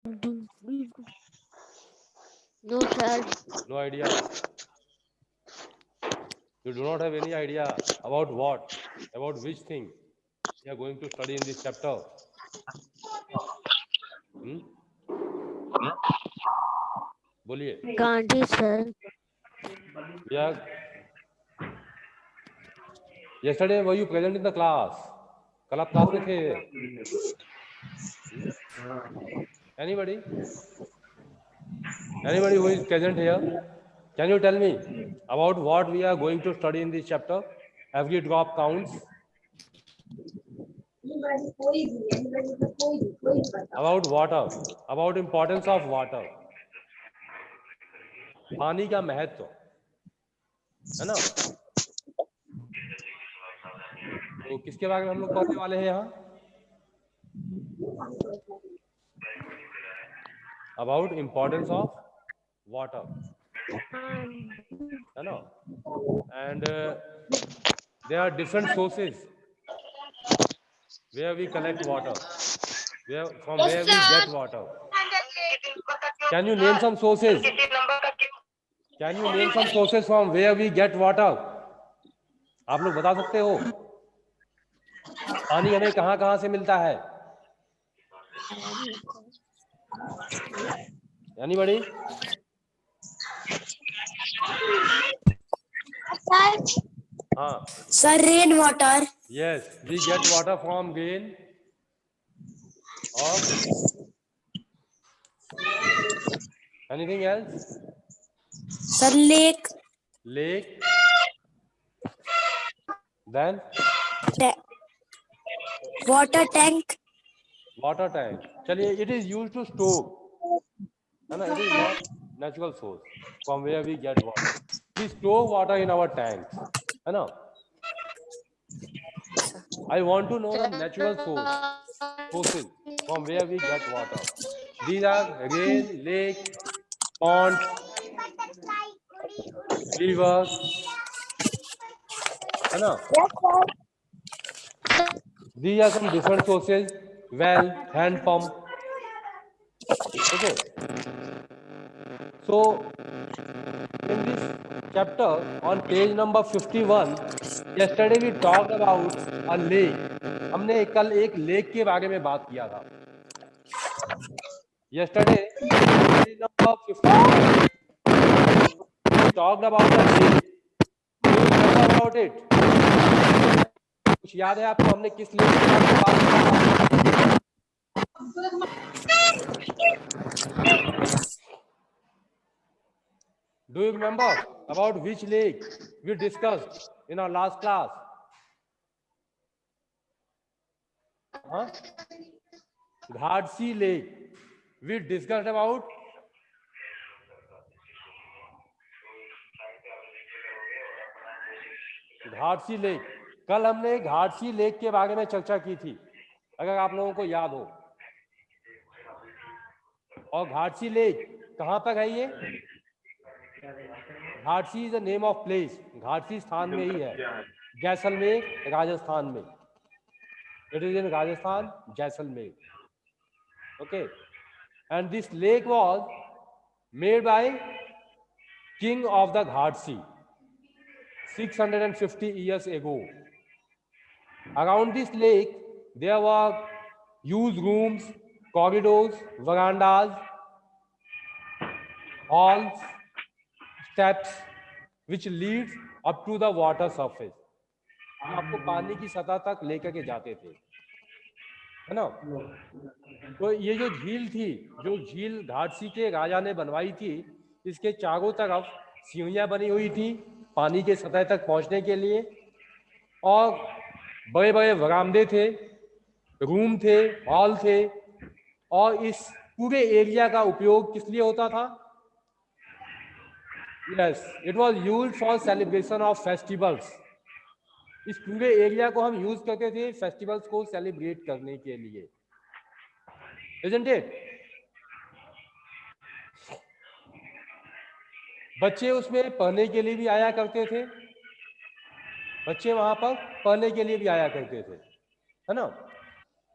No, sir. No idea. You do not have any idea about what, about which thing we are going to study in this chapter. बोलिए. Gandhi, sir. We are. Yesterday, were you present in the class? कल आप class में थे? Anybody? Anybody who is present here? Can you tell me about what we are going to study in this chapter? Every drop counts. About water. About importance of water. पानी का महत्व, है ना? तो किसके बारे में हम लोग पढ़ने वाले हैं यहाँ? About importance of water, है ना? And there are different sources where we collect water, from where we get water. Can you name some sources? Can you name some sources from where we get water? आप लोग बता सकते हो पानी हमें कहाँ कहाँ से मिलता है? Anybody? हाँ. Sir, rain water. Yes, we get water from rain or anything else? Sir, lake. Lake. Then Water tank. water tank. चलिए, it is used to store, है ना? It is not natural source from where we get water. We store water in our tanks, है ना? I want to know the natural sources from where we get water. These are rain, lake, ponds, rivers, है ना? These are some different sources. Well, hand pump. Okay. So in this chapter on page number 51, yesterday we talked about a lake. हमने कल एक lake के बारे में बात किया था. Yesterday, page number 51, we talked about a lake. Do you remember about it? कुछ याद है आपको हमने किस लेक के बारे में बात किया था? Do you remember about which lake we discussed in our last class? Huh? Ghadsi Lake. We discussed about Gadisar lake. कल हमने घाटसी लेक के बारे में चर्चा की थी, अगर आप लोगों को याद हो. और घाटसी लेक कहाँ पर है? ये Gadisar is the name of place. Gadisar स्थान में ही है, जैसलमेर, राजस्थान में. It is in Rajasthan, Jaisalmer. Okay, and this lake was made by king of the Ghadsi 650 years ago. Around this lake there were huge rooms, corridors, verandas, halls, steps which leads up to the water surface. आपको पानी की सतह तक लेकर के जाते थे, है ना? तो ये जो झील थी, जो झील घाटसी के राजा ने बनवाई थी, इसके चारों तरफ सीढ़ियां बनी हुई थी पानी के सतह तक पहुंचने के लिए, और बड़े बड़े वरामदे थे, रूम थे, हॉल थे. और इस पूरे एरिया का उपयोग किस लिए होता था? Yes, it was used for celebration of festivals. इस पूरे एरिया को हम यूज करते थे फेस्टिवल्स को सेलिब्रेट करने के लिए. Isn't it? बच्चे उसमें पढ़ने के लिए भी आया करते थे, बच्चे वहां पर पढ़ने के लिए भी आया करते थे, है ना?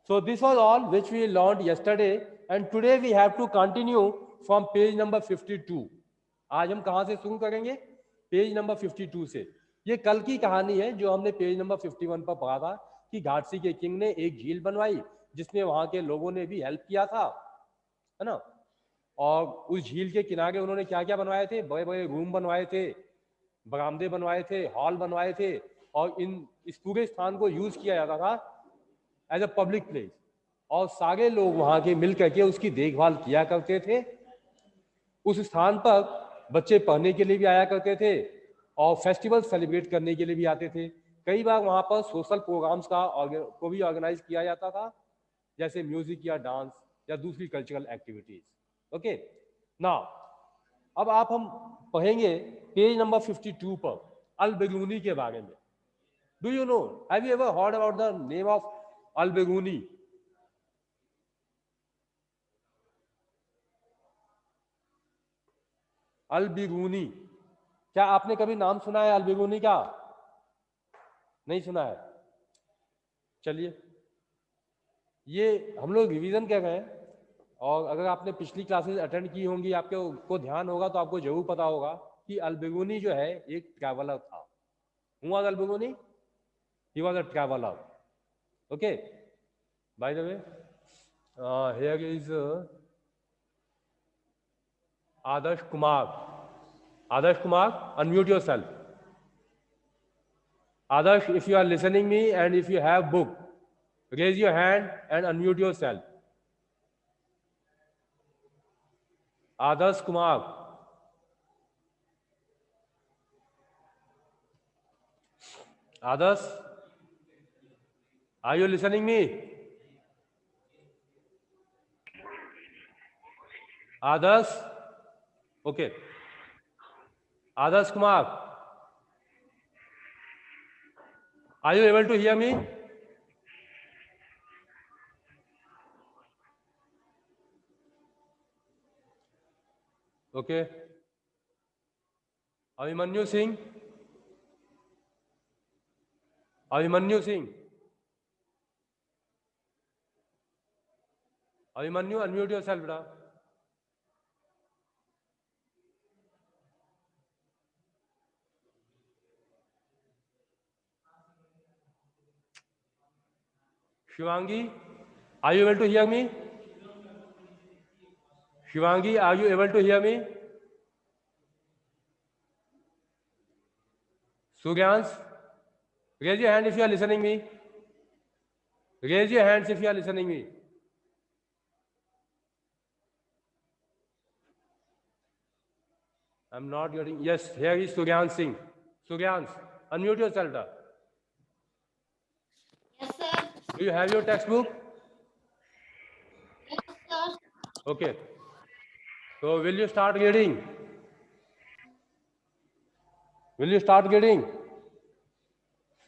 So this was all which we learned yesterday and today we have to continue from page number 52। आज हम कहाँ से शुरू करेंगे? पेज नंबर 52 से। ये कल की कहानी है जो हमने पेज नंबर 51 पर पढ़ा था कि घाटसी के किंग ने एक झील बनवाई जिसमें वहां के लोगों ने भी हेल्प किया था, है ना। और उस झील के किनारे उन्होंने क्या क्या बनवाए थे? बड़े बड़े रूम बनवाए थे, बरामदे बनवाए थे, हॉल बनवाए थे, और इस पूरे स्थान को यूज किया जाता था एज अ पब्लिक प्लेस, और सारे लोग वहां के मिल करके उसकी देखभाल किया करते थे। उस स्थान पर बच्चे पढ़ने के लिए भी आया करते थे और फेस्टिवल सेलिब्रेट करने के लिए भी आते थे। कई बार वहां पर सोशल प्रोग्राम्स को भी ऑर्गेनाइज किया जाता था, जैसे म्यूजिक या डांस या दूसरी कल्चरल एक्टिविटीज। ओके नाउ, अब हम पढ़ेंगे पेज नंबर 52 पर अल बेगूनी के बारे में। Do you know, have you ever heard about the name of Al Biruni? Al Biruni, क्या आपने कभी नाम सुना है अल बेगूनी का? नहीं सुना है? चलिए, ये हम लोग रिवीजन कर रहे हैं, और अगर आपने पिछली क्लासेस अटेंड की होंगी, आपको ध्यान होगा तो आपको जरूर पता होगा कि अल बेगूनी जो है एक ट्रैवलर था। Who was Al बेगूनी? He was a traveler. Okay. By the way, here is Adarsh Kumar. Adarsh Kumar, unmute yourself. Adarsh, if you are listening me and if you have book, raise your hand and unmute yourself. Adarsh Kumar. Adarsh, are you listening me? Adarsh? Okay. Adarsh Kumar, are you able to hear me? Okay. Abhimanyu Singh? Abhimanyu Singh? Abhimanyu, unmute yourself, beta. Shivangi, are you able to hear me? Shivangi, are you able to hear me? Sugyans, raise your hand if you are listening me. Raise your hands if you are listening me. I'm not getting. Yes, here is Sugyans Singh. Sugyans, unmute yourself. Da. Yes, sir. Do you have your textbook? Yes, sir. Okay. So will you start reading? Will you start reading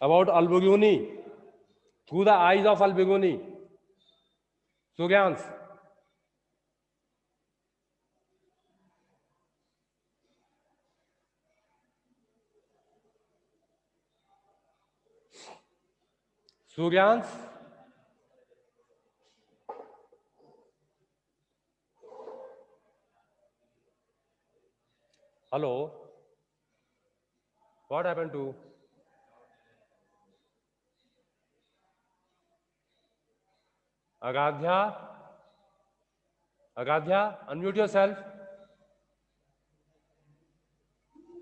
about Al Biruni through the eyes of Al Biruni? Sugyans. Sugyans. Hello. What happened to? Agadhya. Agadhya, unmute yourself.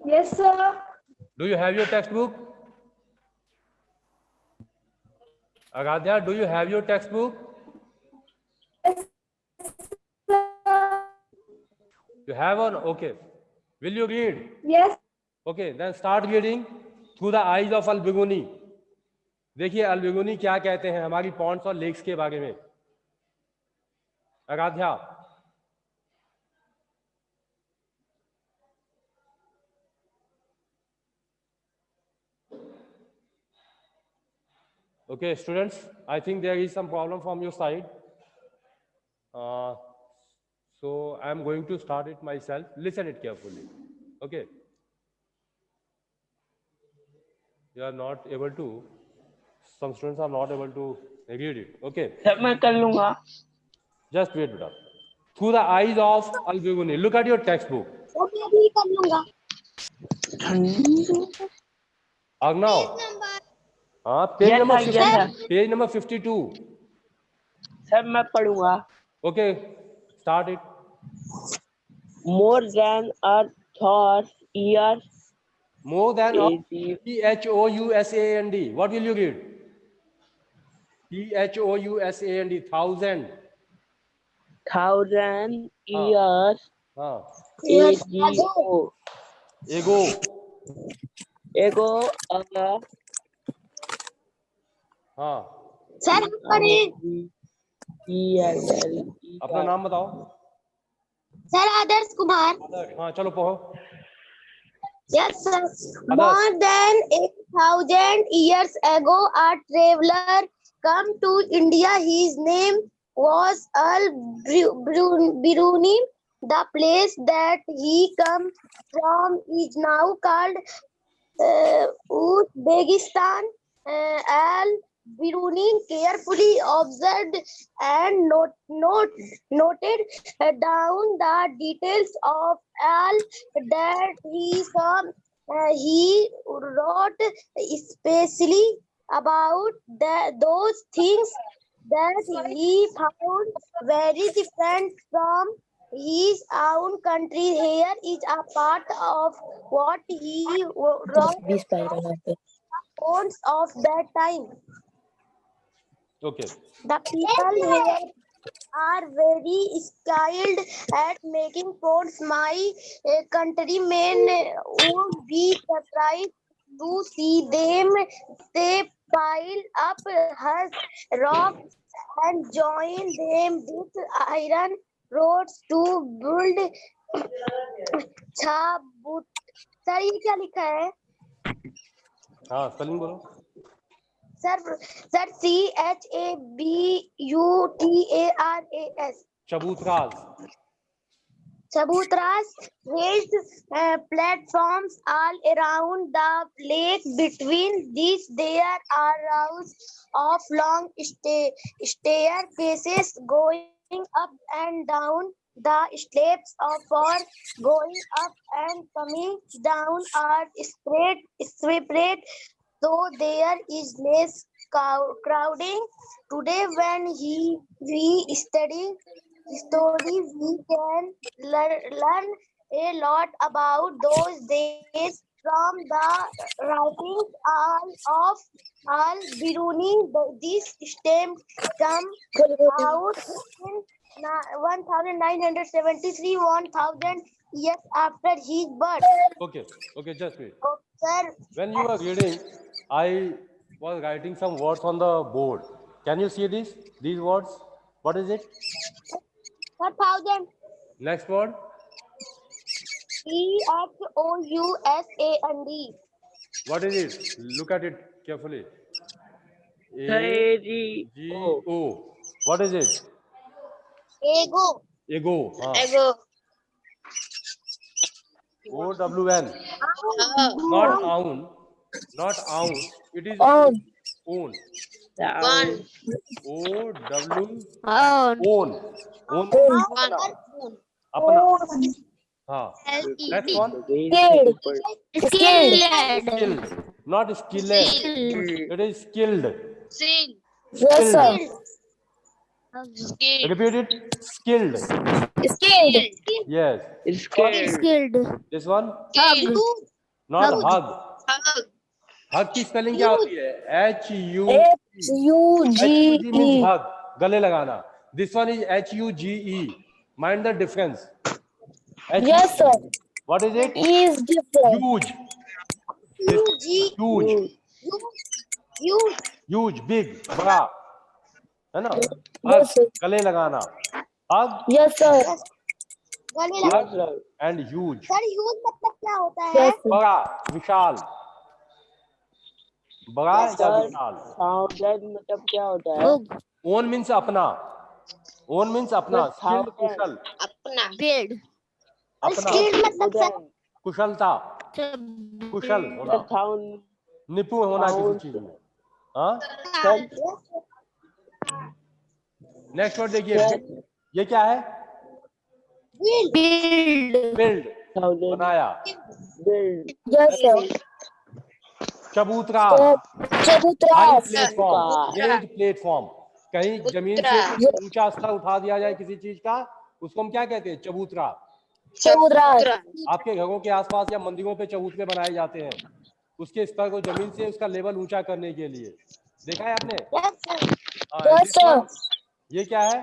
Yes, sir. Do you have your textbook? Agadhya, do you have your textbook? You have one? Okay. Will you read? Yes. Okay, then start reading through the eyes of Al Biruni. देखिए अल Biruni क्या कहते हैं हमारी Pond's और lakes के बारे में। Aaradhya. Okay, students, I think there is some problem from your side. So I am going to start it myself. Listen it carefully. Okay. You are not able to. Some students are not able to read it. Okay. Sir मैं कर लूंगा. Just wait, beta. through the eyes of Al-Biruni. Look at your textbook. मैं भी कर लूंगा। Arnav. हाँ, page Yes, number sir, yes, sir. Page number 52. Sir मैं पढ़ूंगा। Okay, start it. More than Earth's years More than is the THOUSAND. What will you read? THOUSAND. Thousand. 1,000 हाँ. years हाँ. ago. Ego. हाँ. Sir हम पढ़े। अपना नाम बताओ। सर आदर्श कुमार। हाँ, चलो पढ़ो। Yes, sir. More than 8,000 years ago, a traveler come to India. His name was Al-Biruni. The place that he come from is now called Uzbekistan. Al-Biruni carefully observed and noted down the details of all that he saw. He wrote especially about those things that he found very different from his own country. Here is a part of what he wrote of that time. Okay. The people here are very skilled at making pots. My countrymen would be surprised to see them. They pile up rocks and join them with iron rods to build chabut. Sir ये क्या लिखा है? हाँ, spelling बोलो। Sir CHABUTARAS Chabutras raised platforms all around the lake. Between these there are rows of long staircases going up and down. The steps for going up and coming down are separate, so there is less crowding. Today, when we study stories, we can learn a lot about those days from the writings of Al-Biruni. This stem come out in 1973, 1,000 years after his birth. Okay, just wait. Sir, When you were reading, I was writing some words on the board. Can you see these words? What is it? 1,000. Next word. THOUSAND. What is it? Look at it carefully. AGO. What is it? Ego. Ego. हाँ. OWN. Not own. Not own. It is own. One. OW. Own. Own. अपना. हाँ. Next one. Skilled. Skilled. Not skilled. It is skilled. Yes, sir. Repeat it. Skilled. Skilled. Yes. Skilled. This one. Hug. Not hug. हग की spelling क्या होती है? HUGE means hug, गले लगाना. This one is HUGE. Mind the difference. Yes, sir. What is it? Is different. Huge. Huge, big, बड़ा, है ना? हग, गले लगाना. हग. Yes, sir. and huge. Sir huge मतलब क्या होता है? Yes, sir. बड़ा, विशाल. बड़ा या विशाल. मतलब क्या होता है? Own means अपना. Own means अपना. Skilled, कुशल. Skilled. अपना. मतलब सर कुशलता. कुशल होना. निपुण होना किसी चीज में. हाँ. नेक्स्ट वर्ड देखिए. ये क्या है? Build. बिल्ड thousand बनाया, build Yes, sir. चबूतरा, Chabutra. हाई प्लेटफॉर्म, का रेज प्लेटफॉर्म, कहीं जमीन से कुछ ऊंचा स्तर उठा दिया जाए किसी चीज का, उसको हम क्या कहते हैं? चबूतरा। Chabutra. आपके घरों के आसपास या मंदिरों पे चबूतरे बनाए जाते हैं, उसके स्तर को जमीन से उसका लेवल ऊंचा करने के लिए। देखा है आपने? हाँ, Yes, sir. ये क्या है?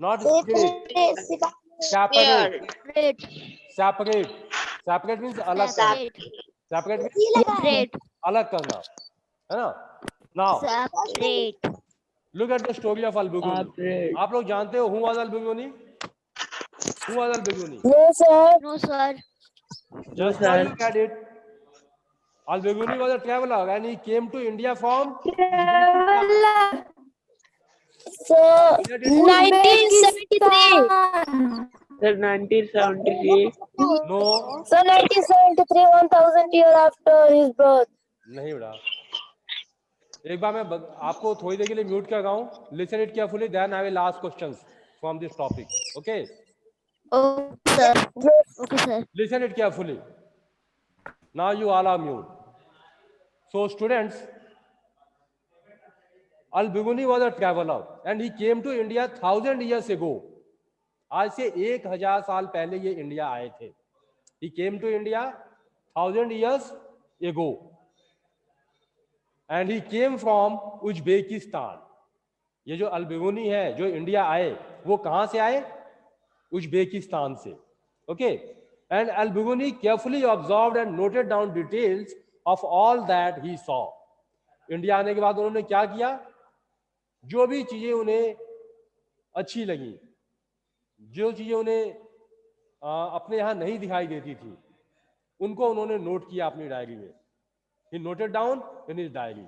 Not split, separate, Separate. Separate, separate means अलग करना, Separate. Separate means Separate. अलग करना, है ना? Now Separate. Look at the story of Al-Biruni. separate आप लोग जानते हो who was Al-Biruni? Who was Al-Biruni? No, sir. No, sir. Just now you get it. Al-Biruni was a traveler and he came to India from Sir, Where did he- 1973. sir 1973 No, Sir, 1973, 1000 years after his birth. नहीं बेटा। एक बार मैं आपको थोड़ी देर के लिए mute कर रहा हूँ। Listen it carefully, then I will ask questions from this topic. Okay? Oh, sir. Okay, sir. Listen it carefully. Now you all are mute. So students, Al-Biruni was a traveler and he came to India 1000 years ago. आज से 1000 साल पहले ये India आए थे। He came to India 1000 years ago and he came from Uzbekistan. ये जो अल-बिरूनी है जो इंडिया आए वो कहाँ से आए? उज्बेकिस्तान से। Okay, and Al-Biruni carefully observed and noted down details of all that he saw. India आने के बाद उन्होंने क्या किया? जो भी चीजें उन्हें अच्छी लगी, जो चीजें उन्हें अपने यहाँ नहीं दिखाई देती थी, उनको उन्होंने नोट किया अपनी डायरी में। He noted down in his diary.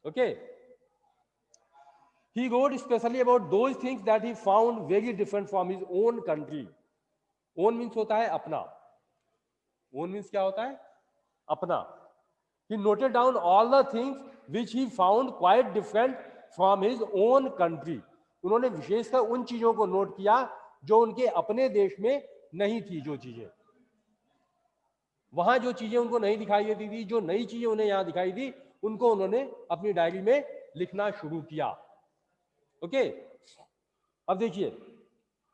Okay. He wrote especially about those things that he found very different from his own country. Own means होता है अपना। Own means क्या होता है? अपना। He noted down all the things which he found quite different from his own country. उन्होंने विशेषकर उन चीजों को नोट किया जो उनके अपने देश में नहीं थी। जो चीजें वहां, जो चीजें उनको नहीं दिखाई देती थी, जो नई चीजें उन्हें यहां दिखाई दी, उनको उन्होंने अपनी डायरी में लिखना शुरू किया। ओके, अब देखिए,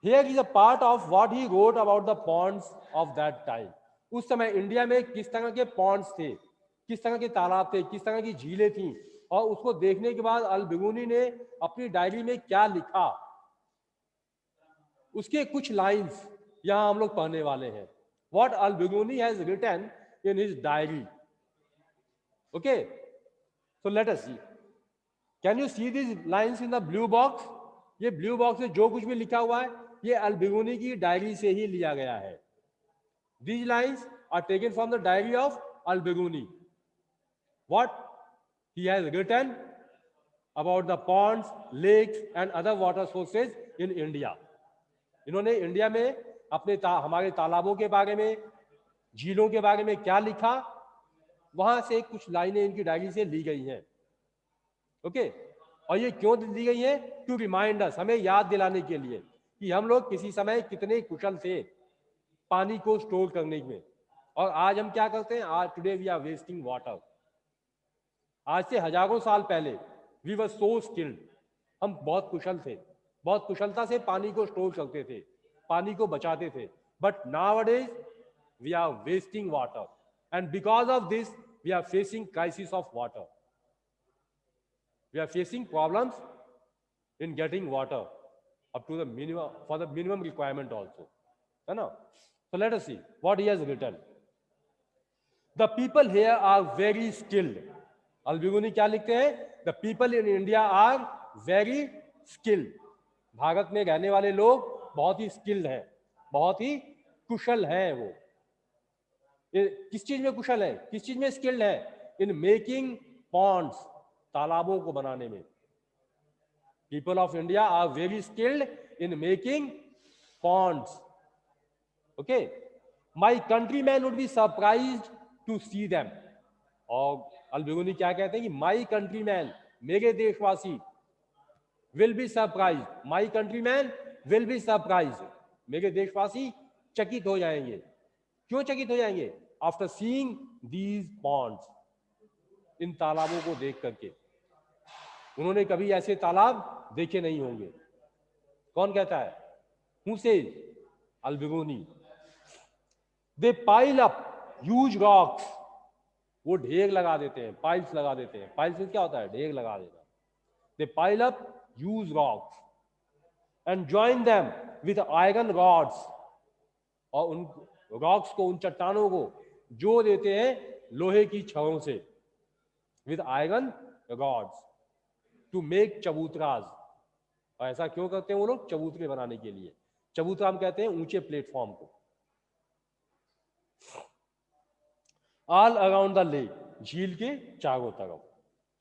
here is a part of what he wrote about the ponds of that time. उस समय इंडिया में किस तरह के पॉन्ड्स थे, किस तरह के तालाब थे, किस तरह की झीलें थी, और उसको देखने के बाद अल-बिरूनी ने अपनी डायरी में क्या लिखा, उसके कुछ लाइंस यहां हम लोग पढ़ने वाले हैं। What Al-Biruni has written in his diary. Okay, so let us see. Can you see these lines in the blue box? ये blue box में जो कुछ भी लिखा हुआ है, ये अल-बिरूनी की डायरी से ही लिया गया है। These lines are taken from the diary of Al-Biruni. What he has written about the ponds, lakes and other water sources in India. इन्होंने इंडिया में अपने हमारे तालाबों के बारे में, झीलों के बारे में क्या लिखा, वहां से कुछ लाइनें इनकी डायरी से ली गई हैं। ओके, और ये क्यों दी गई हैं? टू रिमाइंड अस, हमें याद दिलाने के लिए कि हम लोग किसी समय कितने कुशल थे पानी को स्टोर करने में, और आज हम क्या करते हैं? आज today we are wasting water. आज से हजारों साल पहले वी वर सो स्किल्ड, हम बहुत कुशल थे, बहुत कुशलता से पानी को स्टोर करते थे, पानी को बचाते थे। But nowadays we are wasting water and because of this we are facing crisis of water, we are facing problems in getting water up to the minimum, for the minimum requirement also, है ना? So let us see what he has written. The people here are very skilled. Al-Biruni क्या लिखते हैं? The people in India are very skilled. Bharat में रहने वाले लोग बहुत ही स्किल्ड है, बहुत ही कुशल है। वो किस चीज में कुशल है, किस चीज में स्किल्ड है? इन मेकिंग पॉन्ड्स, तालाबों को बनाने में। People of India are very skilled in making ponds. Okay, my countrymen would be surprised to see them. और अल-बिरूनी क्या कहते हैं कि माई कंट्रीमैन, मेरे देशवासी, will be surprised, my countrymen will be surprise, मेरे देशवासी चकित हो जाएंगे। क्यों चकित हो जाएंगे? आफ्टर सीइंग दीज पॉन्ड्स, इन तालाबों को देख करके। उन्होंने कभी ऐसे तालाब देखे नहीं होंगे। कौन कहता है? Who says? Al-Biruni. They pile up huge rocks, वो ढेर लगा देते हैं, पाइल्स लगा देते हैं। पाइल्स क्या होता है? ढेर लगा देना। They pile up huge rocks and join them with iron rods, और उन रॉक्स को, उन चट्टानों को जोड़ देते हैं लोहे की छड़ों से, with iron rods to make चबूतराज। और ऐसा क्यों करते हैं वो लोग? चबूतरे बनाने के लिए। चबूतरा हम कहते हैं ऊंचे प्लेटफॉर्म को। ऑल अराउंड द लेक, झील के चारों तरफ।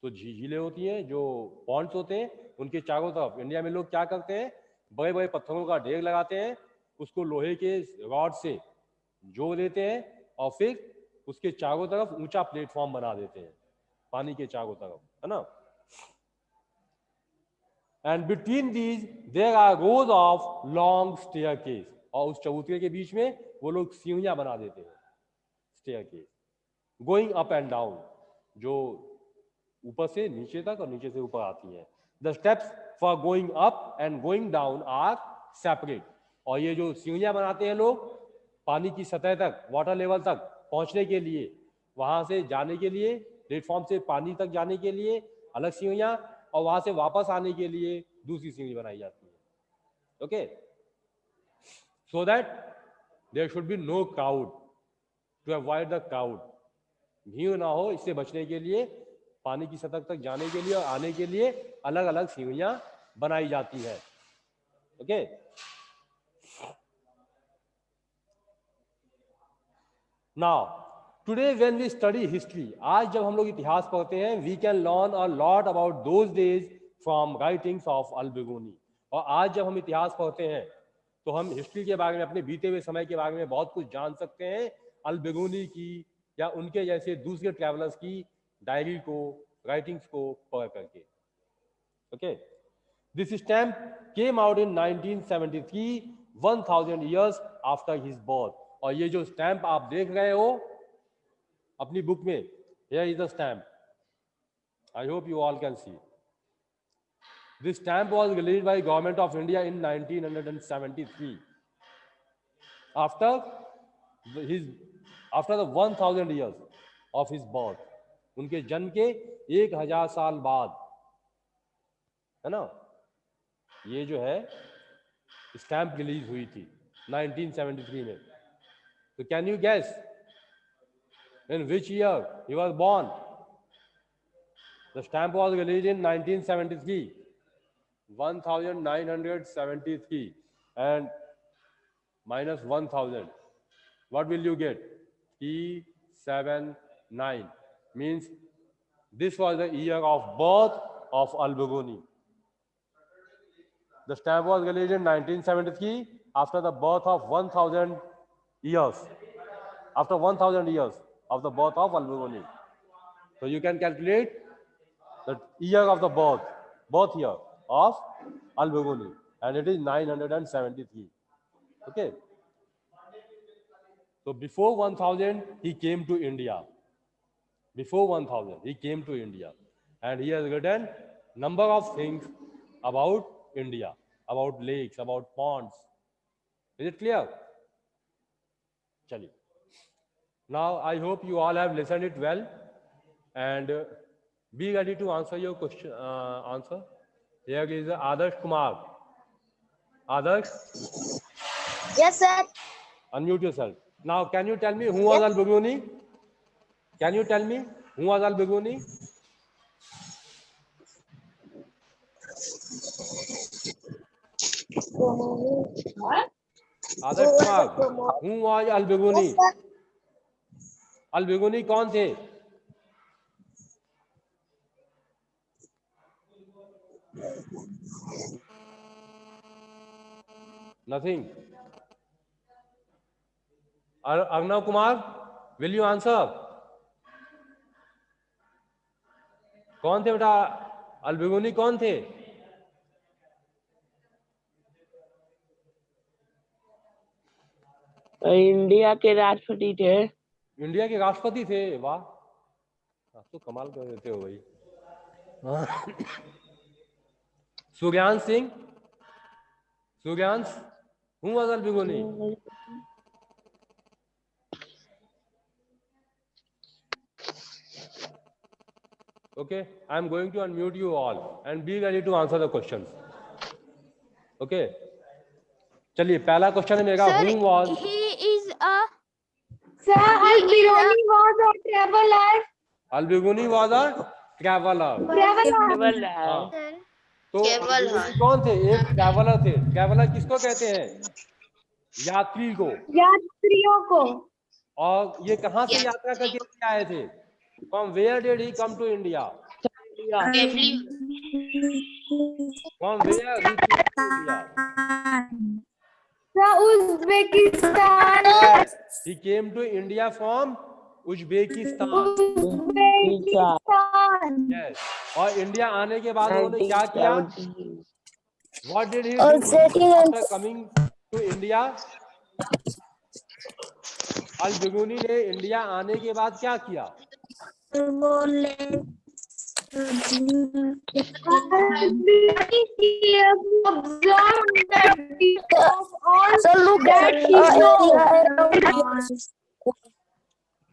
तो झीलें होती हैं, जो पॉन्ड्स होते हैं, उनके चारों तरफ इंडिया में लोग क्या करते हैं? बड़े बड़े पत्थरों का ढेर लगाते हैं, उसको लोहे के रॉड से जोड़ देते हैं, और फिर उसके चारों तरफ ऊंचा प्लेटफॉर्म बना देते हैं, पानी के चारों तरफ, है ना। And between these there are rows of long staircase, और उस चबूतरे के बीच में वो लोग सीढ़ियां बना देते हैं, staircase, going up and down, जो ऊपर से नीचे तक और नीचे से ऊपर आती हैं। The steps for going up and going down are separate, और ये जो सीढ़ियां बनाते हैं लोग पानी की सतह तक, वाटर लेवल तक पहुंचने के लिए, वहां से जाने के लिए, प्लेटफॉर्म से पानी तक जाने के लिए अलग सीढ़ियां, और वहां से वापस आने के लिए दूसरी सीढ़ी बनाई जाती है। Okay, so that there should be no crowd, to avoid the crowd, भीड़ ना हो, इससे बचने के लिए पानी की सतह तक जाने के लिए और आने के लिए अलग अलग सीढ़ियां बनाई जाती है। Okay, now today when we study history, आज जब हम लोग इतिहास पढ़ते हैं, we can learn a lot about those days from writings of Al-Biruni. और आज जब हम इतिहास पढ़ते हैं तो हम हिस्ट्री के बारे में, अपने बीते हुए समय के बारे में बहुत कुछ जान सकते हैं, अल-बिरूनी की या उनके जैसे दूसरे ट्रैवलर्स की डायरी को, राइटिंग्स को पढ़ करके। Okay, this stamp came out in 1973, 1000 years after his birth. और ये जो स्टैम्प आप देख रहे हो अपनी बुक में, here is the stamp, I hope you all can see. This stamp was released by government of India in 1973 after the 1000 years of his birth, उनके जन्म के 1000 साल बाद, है ना, ये जो है स्टैम्प रिलीज हुई थी 1973 में। तो can you guess in which year he was born? The stamp was released in 1973, 1973, and minus 1000, what will you get? T79, means this was the year of birth of al-Biruni. The stamp was released in 1973 after the birth of 1000 years, after 1000 years of the birth of al-Biruni. So you can calculate the year of the birth year of al-Biruni, and it is 973. Okay. So before 1000 he came to India. Before 1000 he came to India, and he has written number of things about India, about lakes, about ponds. Is it clear? Chali. Now I hope you all have listened it well, and be ready to answer your question. Answer. Here is Adarsh Kumar. Adarsh, Yes, sir. unmute yourself. Now, can you tell me who was al-Biruni? Can you tell me who was al-Biruni? Adarsh Kumar, who was al-Biruni? Yes, sir. al-Biruni कौन थे? Nothing. Arnav Kumar, will you answer? कौन थे बेटा? अल-बिरूनी कौन थे? India के राष्ट्रपति थे। इंडिया के राष्ट्रपति थे। वाह, आप तो कमाल कर देते हो भाई। सूर्यांश सिंह, सूर्यांश, हूँ अजल बिगोनी। Okay, I am going to unmute you all and be ready to answer the questions. Okay, चलिए पहला क्वेश्चन है मेरा। Sir, Whom was he is a Sir, Al-Biruni was a traveler. Al-Biruni was a traveler. केवल है। हाँ, sir. तो Al-Biruni कौन थे? एक ट्रैवलर थे। ट्रैवलर किसको कहते हैं? यात्री को। यात्रियों को। और ये कहाँ से यात्रा करके इंडिया आए थे? From where did he come to India? From where he came to India? Sir, Uzbekistan. Yes, he came to India from Uzbekistan. Uzbekistan. Yes, और इंडिया आने के बाद उन्होंने क्या किया? 1970। What did he On do setting after coming to India? अल-बिरूनी ने India आने के बाद क्या किया?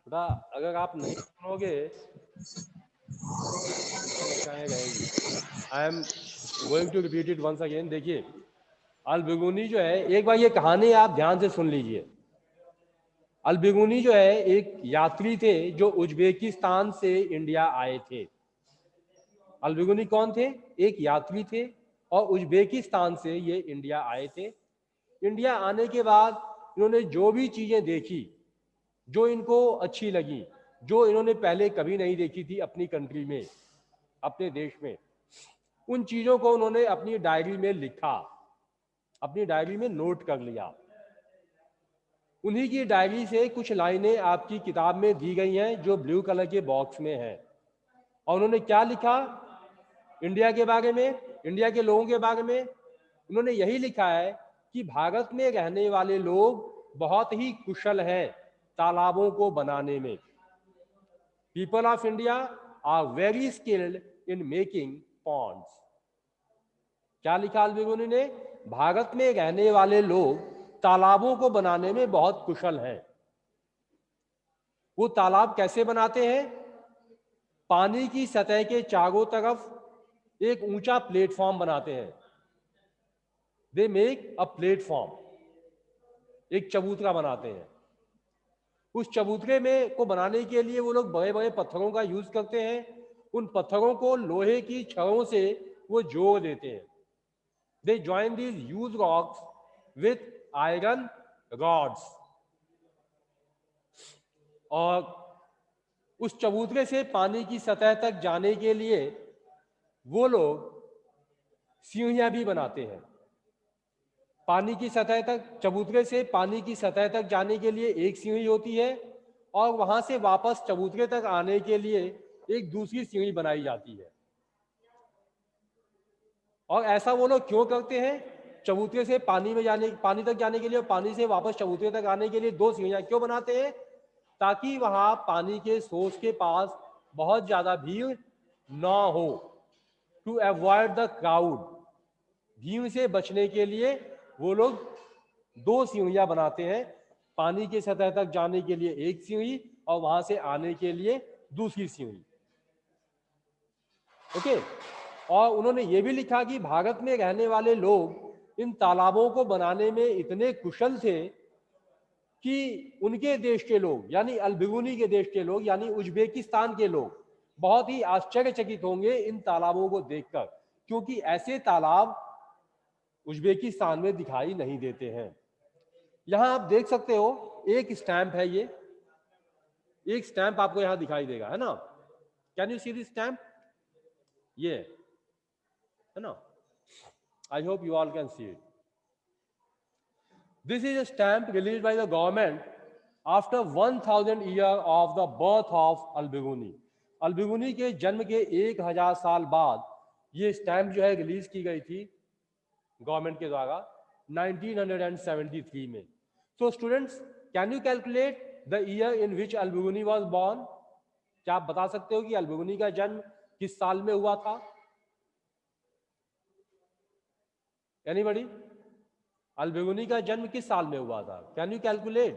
बेटा अगर आप नहीं सुनोगे I am going to repeat it once again. देखिए अल-बिरूनी जो है, एक बार ये कहानी आप ध्यान से सुन लीजिए। अल-बिरूनी जो है एक यात्री थे जो उज्बेकिस्तान से इंडिया आए थे। अल-बिरूनी कौन थे? एक यात्री थे और उज्बेकिस्तान से ये इंडिया आए थे। इंडिया आने के बाद इन्होंने जो भी चीजें देखी, जो इनको अच्छी लगी, जो इन्होंने पहले कभी नहीं देखी थी अपनी कंट्री में, अपने देश में, उन चीजों को उन्होंने अपनी डायरी में लिखा, अपनी डायरी में नोट कर लिया। उन्हीं की डायरी से कुछ लाइनें आपकी किताब में दी गई हैं जो ब्लू कलर के बॉक्स में है। और उन्होंने क्या लिखा इंडिया के बारे में, इंडिया के लोगों के बारे में? उन्होंने यही लिखा है कि भारत में रहने वाले लोग बहुत ही कुशल हैं तालाबों को बनाने में। People of India are very skilled in making ponds. क्या लिखा अल-बिरूनी ने? भारत में रहने वाले लोग तालाबों को बनाने में बहुत कुशल हैं। वो तालाब कैसे बनाते हैं? पानी की सतह के चारों तरफ एक ऊंचा प्लेटफॉर्म बनाते हैं। दे मेक अ प्लेटफॉर्म, एक चबूतरा बनाते हैं। उस चबूतरे में को बनाने के लिए वो लोग बड़े बड़े पत्थरों का यूज करते हैं। उन पत्थरों को लोहे की छड़ों से वो जोड़ देते हैं। They join these huge rocks with iron rods. और उस चबूतरे से पानी की सतह तक जाने के लिए वो लोग सीढ़ियां भी बनाते हैं। पानी की सतह तक, चबूतरे से पानी की सतह तक जाने के लिए एक सीढ़ी होती है और वहां से वापस चबूतरे तक आने के लिए एक दूसरी सीढ़ी बनाई जाती है। और ऐसा वो लोग क्यों करते हैं? चबूतरे से पानी तक जाने के लिए और पानी से वापस चबूतरे तक आने के लिए दो सीढ़ियां क्यों बनाते हैं? ताकि वहां पानी के सोर्स के पास बहुत ज्यादा भीड़ ना हो, टू अवॉइड द क्राउड। भीड़ से बचने के लिए वो लोग दो सीढ़ियां बनाते हैं, पानी की सतह तक जाने के लिए एक सीढ़ी और वहां से आने के लिए दूसरी सीढ़ी। ओके। और उन्होंने ये भी लिखा कि भारत में रहने वाले लोग इन तालाबों को बनाने में इतने कुशल थे कि उनके देश के लोग, यानी अल-बिरूनी के देश के लोग, यानी उज्बेकिस्तान के लोग बहुत ही आश्चर्यचकित होंगे इन तालाबों को देखकर, क्योंकि ऐसे तालाब उज्बेकिस्तान में दिखाई नहीं देते हैं। यहां आप देख सकते हो एक स्टैंप है, ये एक स्टैंप आपको यहां दिखाई देगा, है ना? Can you see this stamp? ये है ना? I hope you all can see it. This is a stamp released by the government after 1000 years of the birth of Al-Biruni. अल-बिरूनी के जन्म के 1000 साल बाद ये स्टैंप जो है रिलीज की गई थी गवर्नमेंट के द्वारा 1973 में। So students, can you calculate the year in which Al-Biruni was born? क्या आप बता सकते हो कि अल-बिरूनी का जन्म किस साल में हुआ था? Anybody? अल-बिरूनी का जन्म किस साल में हुआ था? Can you calculate?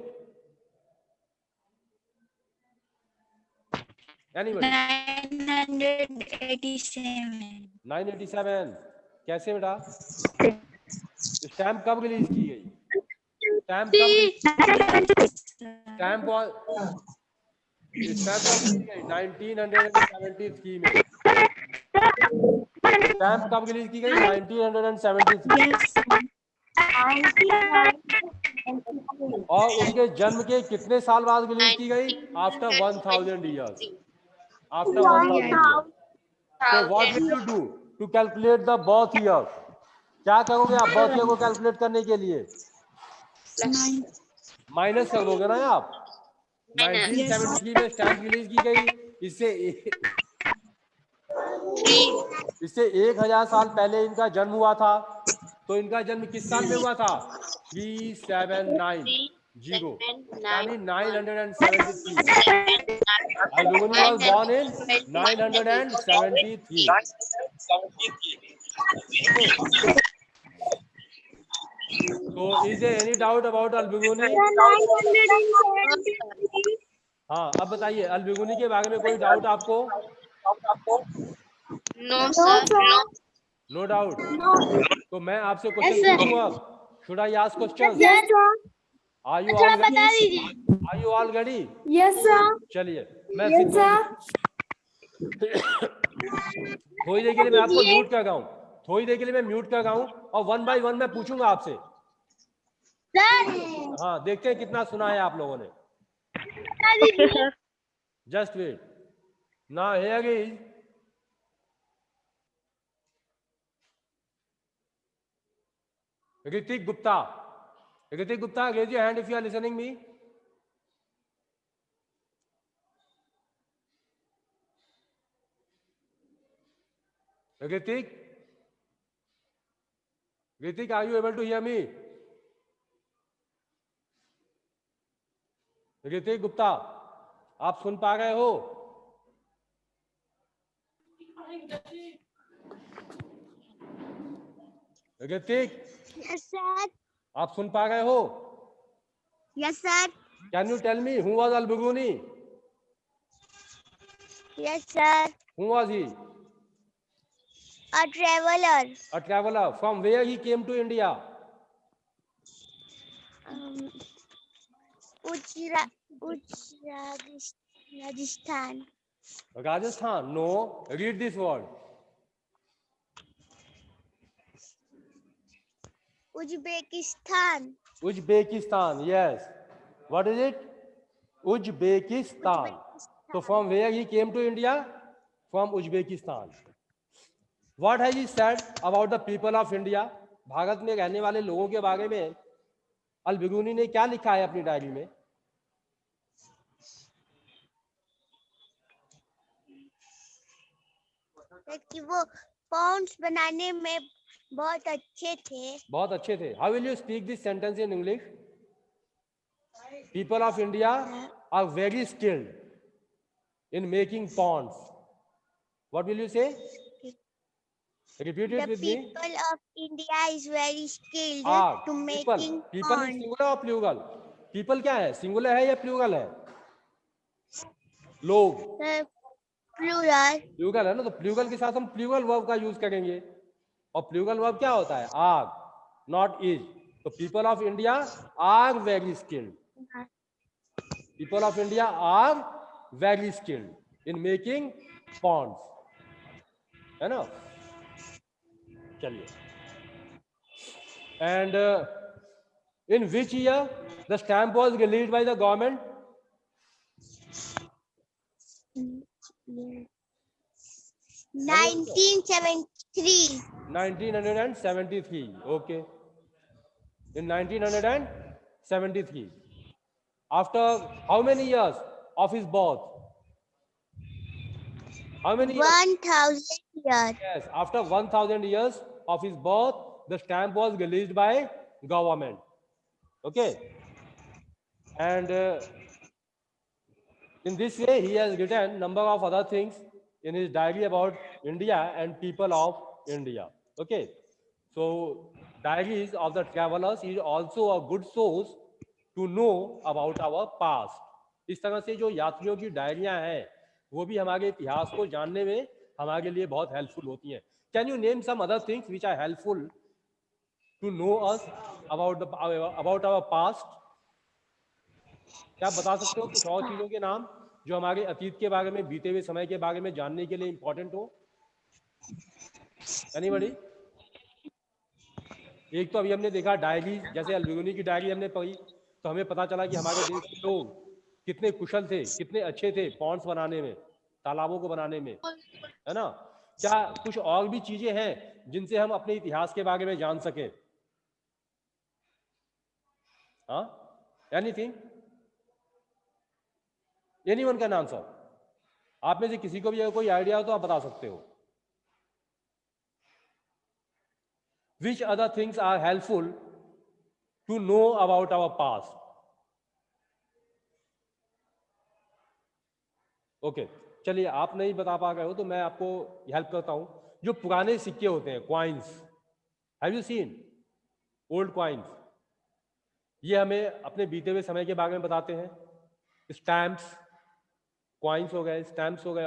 Anybody? 987. 987. कैसे बेटा? स्टैम्प कब रिलीज की गई? स्टैम्प कब स्टैम्प कब रिलीज की गई? 1973 में। स्टैम्प कब रिलीज की गई? 1973। और उनके जन्म के कितने साल बाद रिलीज की गई? After 1000 years. After 1000 years. So what will you do to calculate the birth year? क्या करोगे आप बर्थ ईयर को कैलकुलेट करने के लिए? माइनस कर दोगे ना आप? 1973 में स्टैम्प रिलीज की गई, इससे 1000 साल पहले इनका जन्म हुआ था। तो इनका जन्म किस साल में हुआ था? 3790 यानी 973। Al-Biruni was born in 973. So is there any doubt about Al-Biruni? हाँ, अब बताइए अल-बिरूनी के बारे में कोई डाउट आपको? No, sir. No doubt. तो मैं आपसे क्वेश्चन पूछूं अब? Should I ask questions? Are you all ready? Are you all ready? Yes, sir. चलिए मैं थोड़ी देर के लिए मैं आपको म्यूट कर रहा हूँ। थोड़ी देर के लिए मैं म्यूट कर रहा हूँ और 1 by 1 मैं पूछूंगा आपसे। हाँ, देखते हैं कितना सुना है आप लोगों ने। Just wait. Now here is Ritik Gupta. Ritik Gupta, raise your hand if you are listening me. Ritik, are you able to hear me? Ritik Gupta, आप सुन पा रहे हो? Hrithik, Yes, sir. आप सुन पा रहे हो? Yes, sir. Can you tell me who was Al-Biruni? Yes, sir. Who was he? A traveler. A traveler. From where he came to India? Rajasthan. Rajasthan. No. Read this word. Uzbekistan. Uzbekistan. Yes. What is it? Uzbekistan. So from where he came to India? From Uzbekistan. What has he said about the people of India? Bharat में रहने वाले लोगों के बारे में अल-बिरूनी ने क्या लिखा है अपनी डायरी में? कि वो पॉन्ड्स बनाने में बहुत अच्छे थे। बहुत अच्छे थे। How will you speak this sentence in English? People of India are very skilled in making ponds. What will you say? Repeat it with me. The people of India is very skilled to making people is singular or plural? People क्या है? Singular है या plural है? लोग। Plural. Plural है ना, तो plural के साथ हम plural verb का use करेंगे। और plural verb क्या होता है? Are, not is. तो people of India are very skilled. People of India are very skilled in making ponds. है ना? चलिए। And in which year the stamp was released by the government? 1973. 1973. Okay. In 1973. After how many years of his birth? How many years? 1000 years. Yes, after 1000 years of his birth, the stamp was released by government. Okay. and in this way he has written number of other things in his diary about India and people of India. Okay, so diaries of the travelers is also a good source to know about our past. इस तरह से जो यात्रियों की डायरियां हैं वो भी हमारे इतिहास को जानने में हमारे लिए बहुत हेल्पफुल होती हैं. Can you name some other things which are helpful to know us about our past? क्या आप बता सकते हो कुछ और चीजों के नाम जो हमारे अतीत के बारे में, बीते हुए समय के बारे में जानने के लिए इंपॉर्टेंट हो? एनीबॉडी? एक तो अभी हमने देखा डायरी, जैसे अल्बिगुनी की डायरी हमने पढ़ी तो हमें पता चला कि हमारे देश के लोग कितने कुशल थे, कितने अच्छे थे पॉन्ड्स बनाने में, तालाबों को बनाने में, है ना? क्या कुछ और भी चीजें हैं जिनसे हम अपने इतिहास के बारे में जान सकें? हाँ, एनीथिंग? Anyone can answer? आप में से किसी को भी अगर कोई आइडिया हो तो आप बता सकते हो. Which other things are helpful to know about our past? Okay, चलिए आप नहीं बता पा रहे हो तो मैं आपको हेल्प करता हूं. जो पुराने सिक्के होते हैं, coins, have you seen old coins? ये हमें अपने बीते हुए समय के बारे में बताते हैं. स्टैम्प्स, क्वाइंस हो गए, स्टैम्प्स हो गए,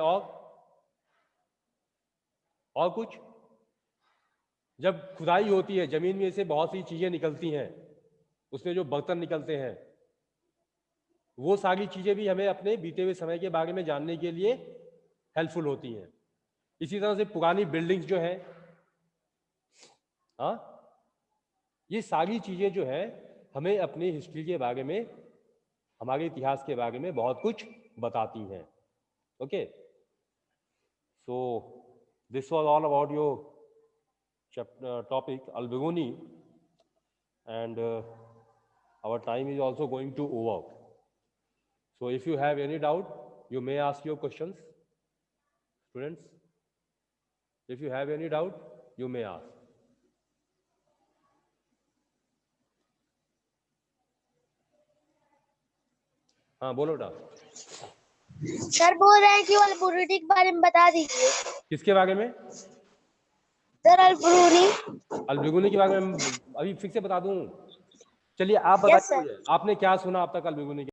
और कुछ. जब खुदाई होती है जमीन में से बहुत सी चीजें निकलती हैं, उसमें जो बर्तन निकलते हैं, वो सारी चीजें भी हमें अपने बीते हुए समय के बारे में जानने के लिए हेल्पफुल होती हैं. इसी तरह से पुरानी बिल्डिंग्स जो है, हाँ, ये सारी चीजें जो है हमें अपनी हिस्ट्री के बारे में, हमारे इतिहास के बारे में बहुत कुछ बताती हैं. Okay, so this was all about your topic Al-Biruni, and our time is also going to over. So if you have any doubt, you may ask your questions, students. If you have any doubt, you may ask. हाँ बोलो बेटा. Sir बोल रहे हैं कि अल-बिरूनी के बारे में बता दीजिए. किसके बारे में? सर अल-बिरूनी. अल-बिरूनी के बारे में अभी फिर से बता दूं? चलिए आप बताइए मुझे, आपने क्या सुना अब तक अल-बिरूनी के?